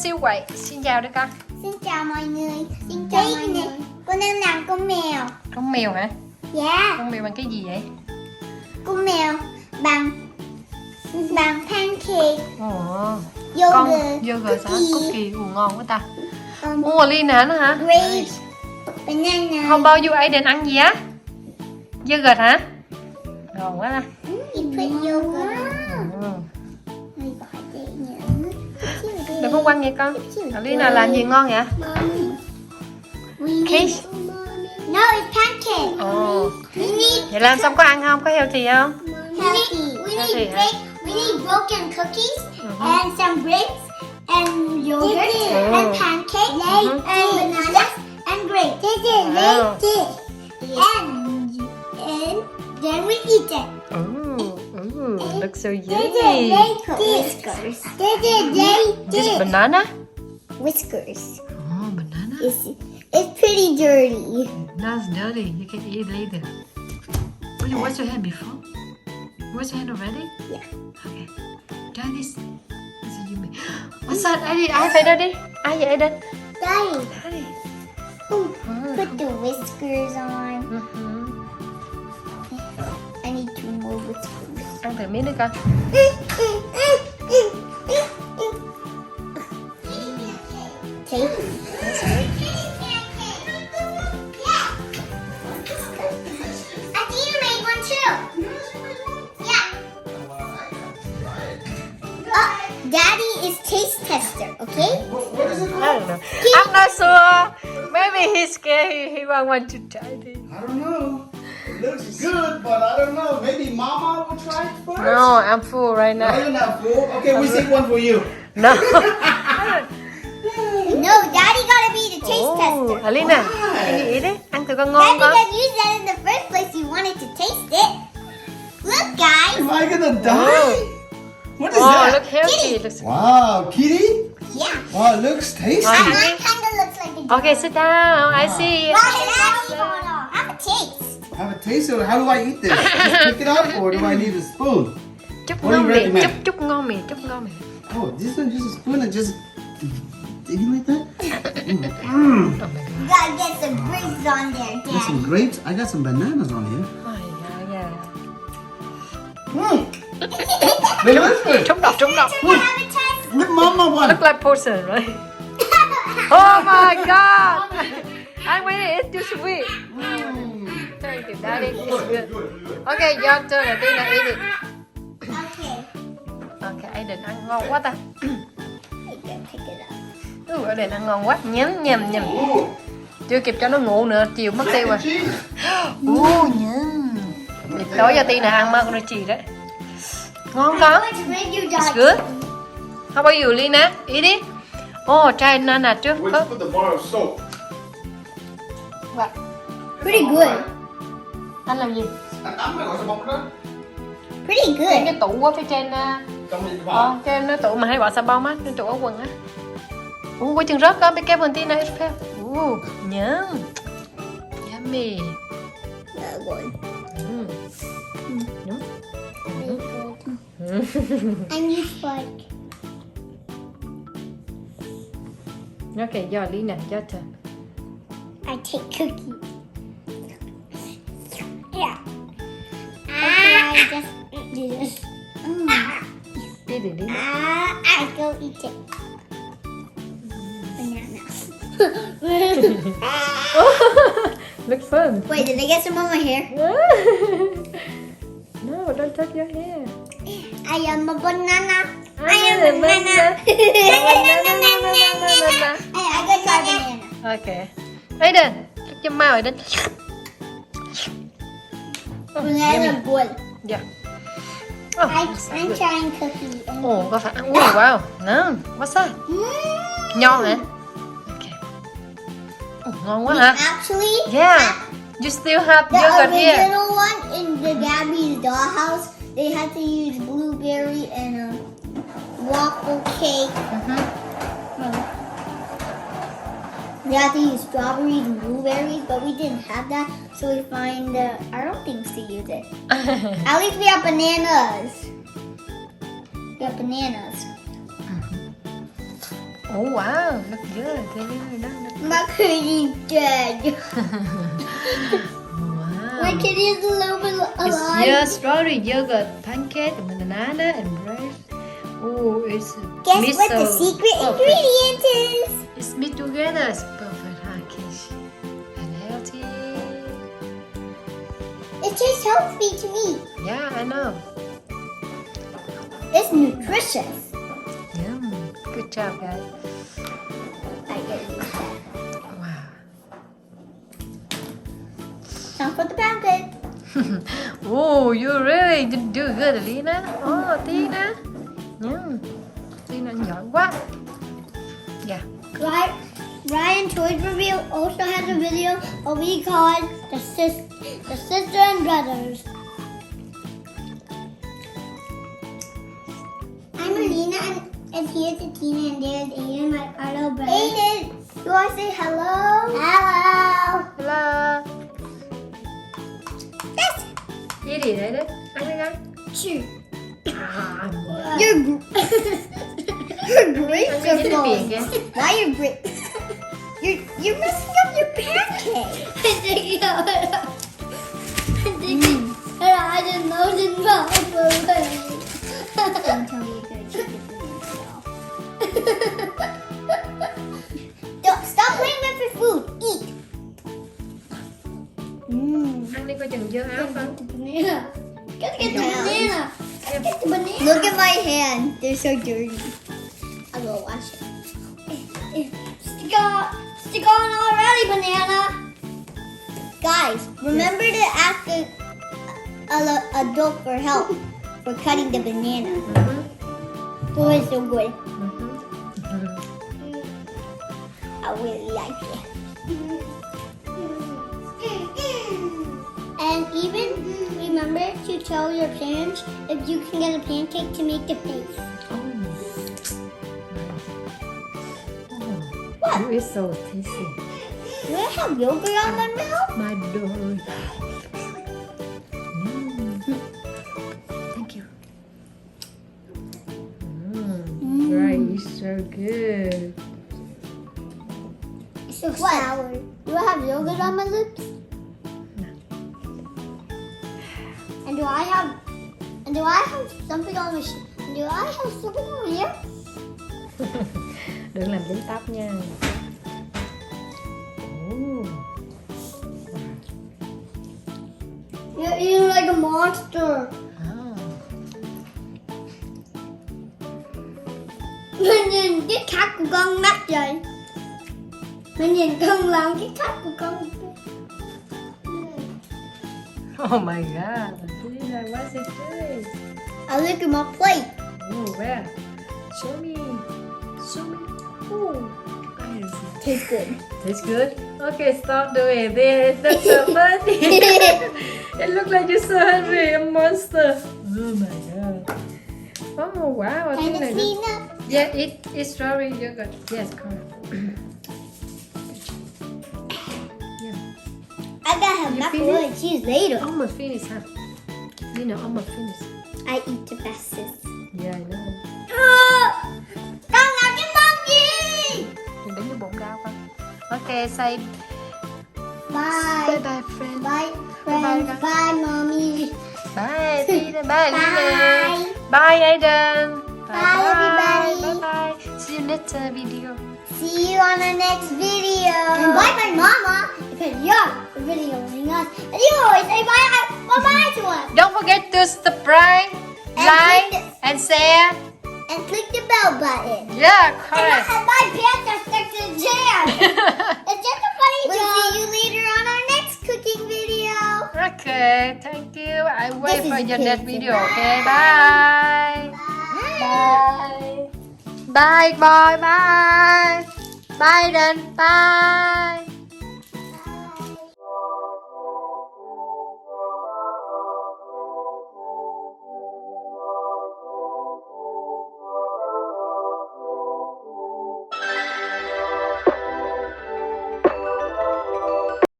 Siêu Quậy. Xin chào đứa con. Xin chào mọi người. Xin chào mọi người. Con đang làm con mèo. Con mèo hả? Dạ. Con mèo bằng cái gì vậy? Con mèo bằng pancake. Ồ. Yogurt. Sao? Cookie. Ngon quá ta. Aleena nữa hả? Grapes. Banana. How about you Aiden ăn gì á? Yogurt hả? Ngon quá ta. You put yogurt. Đừng có quăng vậy con. Aleena làm gì ngon vậy? Cake. No, it's pancake. Oh. Vậy làm xong có ăn không? Có healthy không? Healthy. We need broken cookies and some grapes and yogurt and pancake and bananas and grapes. And then we eat it. Looks so yummy. Whiskers. Just banana? Whiskers. Oh, banana. It's pretty dirty. That's dirty. You can eat later. Will you wash your hand before? Wash your hand already? Yeah. Okay. Try this. This is yummy. What's that? Ai phải đây đi? Ai vậy đây? Daddy. Put the whiskers on. I need two more whiskers. Ăn thử miếng đi con. Take. That's good. Athena made one too. Yeah. Daddy is taste tester, okay? What is it I called? don't know. I'm not sure. Maybe he's scared. He won't want to try this. I don't know. It looks good, but I don't know. Maybe Mama will try it first. No, I'm full right No, now. you're not full. Okay, we save one for you. No. No, Daddy gotta be the taste Oh, tester. Aleena, can you eat it? Ăn thử con ngon Daddy con. got used that in the first place. You wanted to taste it. Look, guys. Am I gonna die? What is Oh, that? look healthy. Looks... Wow, kitty? Yeah. Wow, it looks tasty. Oh, Mine kind of looks like a dog. Okay, sit down. I see. Have a taste. Have a taste of it. How do I eat this? Just pick it up or do I need a spoon? Chút What do you ngon miệng, recommend? chút ngon miệng, chút ngon miệng. Oh, this one just a spoon and just dig it like that? Oh my god. You gotta get some grapes on there, There's Daddy. some grapes. I got some bananas on here. Oh yeah, Delicious. Trúng độc. Have a test. Give Mama one. Look like porcelain, right? Oh my god. I want it. It's too sweet. Thank you, Daddy. It's good. Okay, your turn. I think I eat it. Okay. Okay, Aiden ăn ngon quá ta. I can pick it up. Aiden ăn ngon quá. Nhầm. Chưa kịp cho nó ngủ nữa, chiều mất tiêu rồi. Nhầm. Để tối cho Tina ăn mà con nó chì đấy. Ngon con. It's good. How about you, Aleena? Eat it. Oh, try banana trước. We just put the bar of soap. Pretty good. Anh làm gì? Anh tắm phải gọi xà bông đó. Pretty Trên good. cái tủ á, phía trên Trong cái bar. trên cái tủ mà hay bỏ xà bông á, trên tủ áo quần á. Quay chừng rớt con, be careful Tina, it's fair. Nhớ. Yummy. That one. Đúng. And you spike. Okay, your Aleena, your turn. I take cookie. Yeah. I just do this. Eat it. I go eat it. Banana. Looks fun. Wait, did I get some on my hair? No, don't touch your hair. I am a banana. I I am am a a banana. banana. I got my banana. Okay. Aiden, look your mouth, Aiden. Oh, Banana yummy. good. Yeah. Oh, I'm that's so good. trying cookie. And Ồ, có phải ăn wow, wow. No, what's that? Ngon hả? Okay. Ồ, ngon quá hả? actually, Yeah. You still have the yogurt here. original one in the Gabby's dollhouse, they had to use blueberry and a waffle cake. They had to use strawberries and blueberries, but we didn't have that, so we find other things to use it. At least we have bananas. We have bananas. Oh wow, look good. Thế này đó. My kitty's dead. Wow. My kitty is a little bit It's alive. just strawberry yogurt, pancake, and banana, and bread. Oh, it's Guess mixed what the so secret perfect. ingredient is? It's mixed together. It's perfect, huh, Kish? And healthy. It tastes healthy to me. Yeah, I know. It's nutritious. Yum. Good job, guys. I gotta use that. Wow. Now for the pancake. Oh, you really did do good, Aleena. Oh, Tina. Tina giỏi quá. Yeah. Ryan Toys Review also has a video of we called the sister and brothers. I'm Aleena and here's Tina and there's Aiden, my other brother. Aiden, you want to say hello? Hello. Hello. That's Gì đi đấy đấy? Ăn đi ăn. true. À, Your grapes Ăn are cái falling. biển kìa. Why your grapes? You're messing up your pancake. I think I didn't know didn't fall away. Don't tell me you're gonna keep it to yourself. Don't stop playing with your food. Eat. Ăn đi coi chừng dơ áo không? The banana. Gotta get the banana. Gotta get the banana. Look at my hand. They're so dirty. I'll go wash it. Stick on already, banana. Guys, remember to ask a adult for help for cutting the banana. Oh, it's so good. I really like it. And even remember to tell your parents if you can get a pancake to make the face. What? You is so tasty. Do I have yogurt on my mouth? My door. Thank you. Right, it's so good. It's so sour. Do I have yogurt on my lips? No. And do I have something on my do I have something on my ear? Đừng làm dính tóc nha. You're eating like a monster. Mình nhìn cái khác của con mắt vậy. Mình nhìn con làm cái khác của con. Oh my god. Tina, what's it doing? I look at my plate. Oh, where? Show me. Show me. Oh, I don't see. Tastes good. Tastes good? Okay, stop doing this. That's so funny. It looks like you're so hungry, a monster. Oh my god. Oh wow, I think Can I like clean up? yeah, it's strawberry yogurt. Yes, correct. Yeah. I gotta have You macaroni and cheese later. Almost finished, huh? You know, almost finished. I eat the fastest. Yeah, I know. Con ngồi cái mông gì? Đừng đánh vô bụng đau con. Okay, say Bye. bye bye friend. Bye, friends. Bye. Bye, mommy. Bye, Tina. Bye, Bye. Aleena. Bye, Aiden. Bye, everybody. Bye, bye. See you next video. See you on the next video. And bye, my mama. If Okay, yeah, the video is us. And you always say bye to us. Don't forget to subscribe, like, and share. And click the bell button. Yeah, correct. And my pants are stuck to the chair. It's just a funny joke. We'll see you later on our next cooking video. Okay, thank you. I wait This for is your pizza. next video. Okay, bye. Bye. Bye, boy. Bye. Bye, then. Bye.